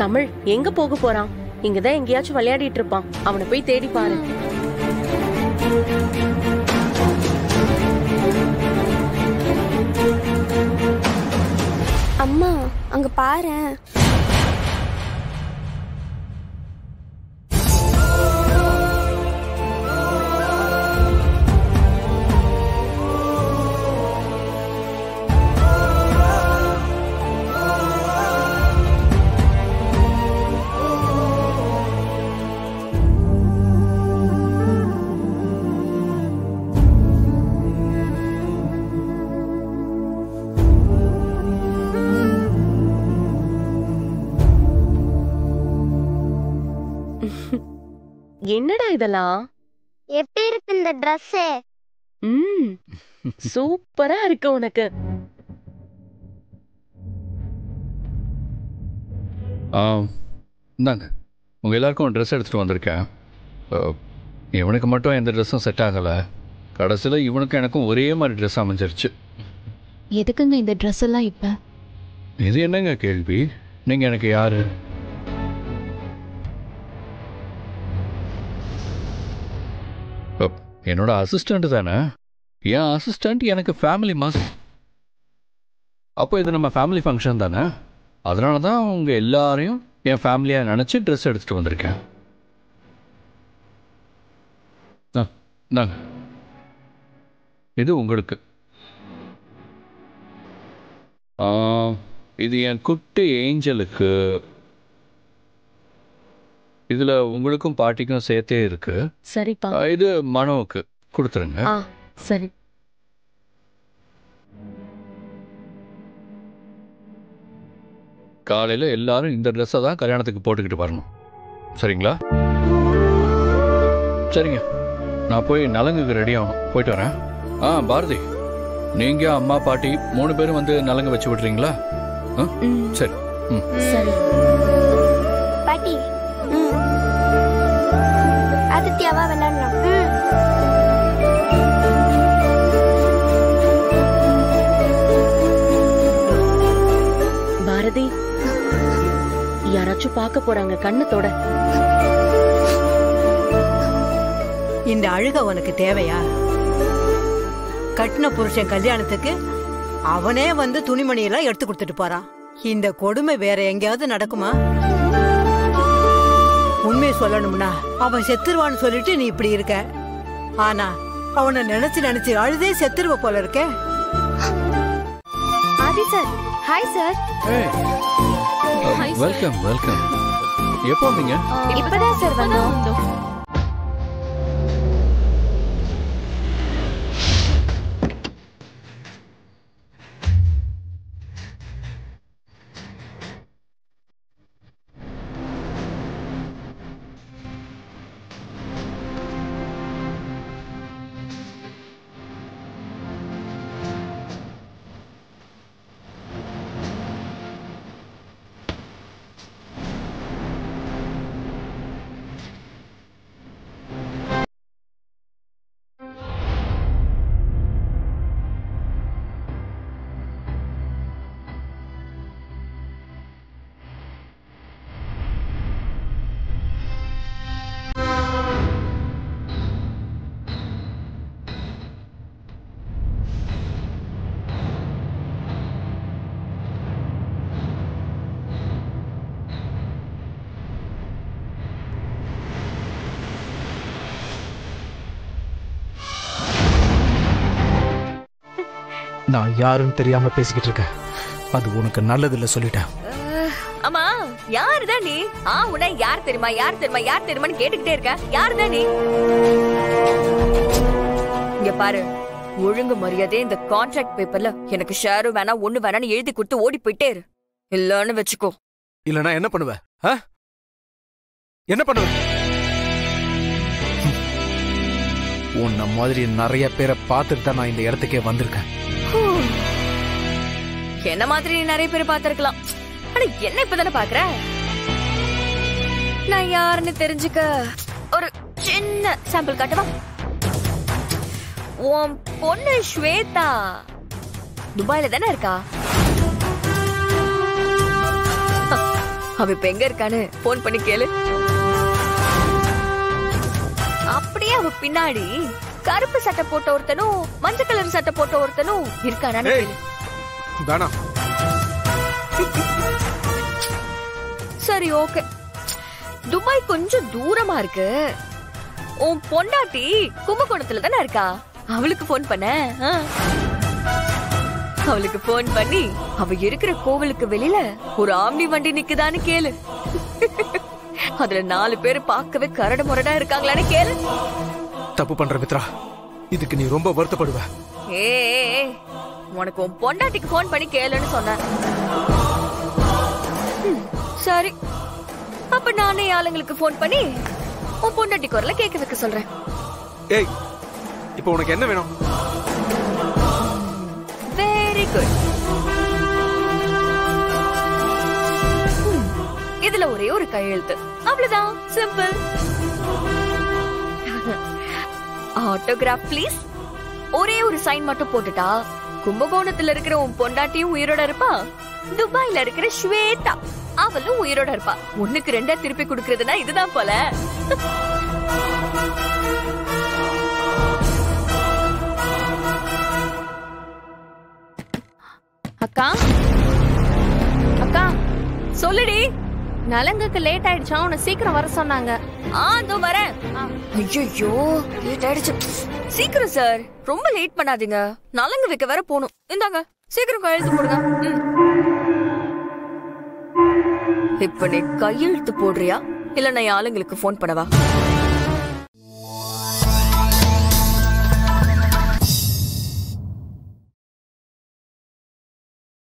தமிழ் எங்க போக போறான்? இங்கதான் எங்கேயாச்சும் விளையாடிட்டு இருப்பான். அவனை போய் தேடி பாரு. அம்மா அங்க பாரு. என்னடா இதெல்லாம்? எப்படி இருக்கு இந்த Dress? சூப்பரா இருக்கு உனக்கு. இந்தாங்க, உங்க எல்லாருக்கும் ட்ரெஸ் எடுத்துட்டு வந்திருக்கேன். இவனுக்கு மட்டும் எந்த ட்ரெஸ்ஸும் செட் ஆகலை. கடைசியில் இவனுக்கும் எனக்கும் ஒரே மாதிரி ட்ரெஸ் அமைஞ்சிருச்சு. எதுக்குங்க இந்த ட்ரெஸ் எல்லாம் இப்ப? இது என்னங்க கேள்வி? நீங்க எனக்கு யாரு? என்னோட அசிஸ்டண்ட் தானே. என் அசிஸ்டண்ட் எனக்கு ஃபேமிலி மாதிரி. அப்போ இது நம்ம ஃபேமிலி ஃபங்க்ஷன் தானே. அதனால தான் அவங்க எல்லாரையும் என் ஃபேமிலியாக நினச்சி ட்ரெஸ் எடுத்துகிட்டு வந்திருக்கேன். இந்தாங்க, இது உங்களுக்கு. இது என் குட்டி ஏஞ்சலுக்கு. இதுல உங்களுக்கும் பாட்டிக்கும் சேர்த்தே இருக்கு. சரிப்பா. இது மனோவுக்கு கொடுத்துருங்க. சரி. காலையில எல்லாரும் இந்த ட்ரெஸ்ஸை தான் கல்யாணத்துக்கு போட்டுக்கிட்டு வரணும். சரிங்களா? சரிங்க, நான் போய் நலங்குக்கு ரெடி ஆகணும். போயிட்டு வரேன். பாரதி, நீங்க அம்மா பாட்டி 3 பேரும் வந்து நலங்கு வச்சு விடுறீங்களா? சரி. சரி பாட்டி. ஆதித்யாவா விளையாடலாம். பாரதி, யாராச்சும் பார்க்க போறாங்க, கண்ணத்தோட. இந்த அழுக உனக்கு தேவையா? கட்டின புருஷன் கல்யாணத்துக்கு அவனே வந்து துணிமணி எல்லாம் எடுத்து கொடுத்துட்டு போறான். இந்த கொடுமை வேற எங்கேயாவது நடக்குமா? உண்மையை சொல்லணும்னா அவன் செத்துருவான்னு சொல்லிட்டு நீ இப்படி இருக்க. ஆனா அவனை நினைச்சு நினைச்சு அழுதே செத்துருவ போல இருக்க. Aadhi sir. Hi sir. Welcome welcome. எப்போ வந்தீங்க? இப்பதான் சார் வந்தோம். நான் யாருன்னு தெரியாம பேசிக்கிட்டு இருக்கேன். அது உனக்கு நல்லது இல்ல, சொல்லிட்டேன். அம்மா, யாருதான் நீ? உன்னை யார் தெரியுமா, யார் தெரியுமா, யார் தெரியுமான்னு கேட்டுக்கிட்டே இருக்க. யாருதான் நீ? இங்க பாரு, ஒழுங்கு மரியாதை இந்த கான்ட்ராக்ட் பேப்பர்ல எனக்கு ஷேரும் வேணாம் ஒண்ணு வேணான்னு எழுதி கொடுத்து ஓடி போயிட்டே இரு. இல்லன்னு வச்சுக்கோ. இல்லனா என்ன பண்ணுவ? என்ன பண்ணுவ? உன்ன மாதிரி நிறைய பேரை பார்த்துட்டு தான் நான் இந்த இடத்துக்கே வந்திருக்கேன். என்ன மாதிரி நீ நிறைய பேர் பார்த்திருக்கலாம். ஆனா என்ன இப்பதானே பாக்குற? நான் யாருன்னு தெரிஞ்சுக்க ஒரு சின்ன சாம்பிள் காட்டவா? உன் பொண்ணு ஸ்வேதா துபாயில தானே இருக்கா? அவ இப்ப எங்க இருக்கான்னு போன் பண்ணி கேளு. அப்படியே அவ பின்னாடி கருப்பு சட்டை போட்ட ஒருத்தனும் மஞ்சள் கலர் சட்டை போட்ட ஒருத்தனும் இருக்கானு கேளு. சரி ஓகே. துபாய் கொஞ்சம் தூரமா இருக்கு. உன் பொண்டாட்டி கும்பகோணத்துல தானே இருக்கா, அவளுக்கு போன் பண்ண. அவளுக்கு போன் பண்ணி அவ இருக்கிற கோவிலுக்கு வெளியில ஒரு ஆம்னி வண்டி நிக்குதான்னு கேளு. அதுல 4 பேர் பார்க்கவே கரடு முரடா இருக்காங்களான்னு கேளு. தப்பு பண்ற மித்ரா, இதுக்கு நீ ரொம்ப வருத்தப்படுவ. ஏ உனக்கு உன் பொண்டாட்டிக்கு போன் பண்ணி கேளுன்னு சொன்ன. சரி, அப்ப நானே ஆளுங்களுக்கு போன் பண்ணி உன் பொண்டாட்டி குரல கேட்க வைக்க சொல்றேன். ஏய், இப்போ உனக்கு என்ன வேணும்? Very good. இதுல ஒரே ஒரு கையெழுத்து, அவ்வளவுதான். சிம்பிள். Autograph please. ஒரே ஒரு சைன் மட்டும் போட்டுட்டா கும்பகோணத்துல இருக்கிற உன் பொண்டாட்டியும் உயிரோட இருப்பா, துபாயில இருக்கிற ஸ்வேதா அவளும் உயிரோட இருப்பா. 1க்கு 2 திருப்பி கொடுக்கறதுனா இதுதான் போல. அக்கா அக்கா சொல்லுடி. நலங்குக்கு லேட் ஆயிடுச்சா, உன்னை சீக்கிரம் வர சொன்னாங்க. அதோ வரேன். ஐயோ லேட் ஆயிடுச்சு. சீக்கிரம் சார், ரொம்ப லேட் பண்ணாதீங்க. நலங்கு வைக்க வேற போகணும். இந்தாங்க சீக்கிரம் கையெழுத்து போடுங்க. இப்ப நீ கையெழுத்து போடுறியா இல்ல நான் ஆளுங்களுக்கு போன் பண்ணவா?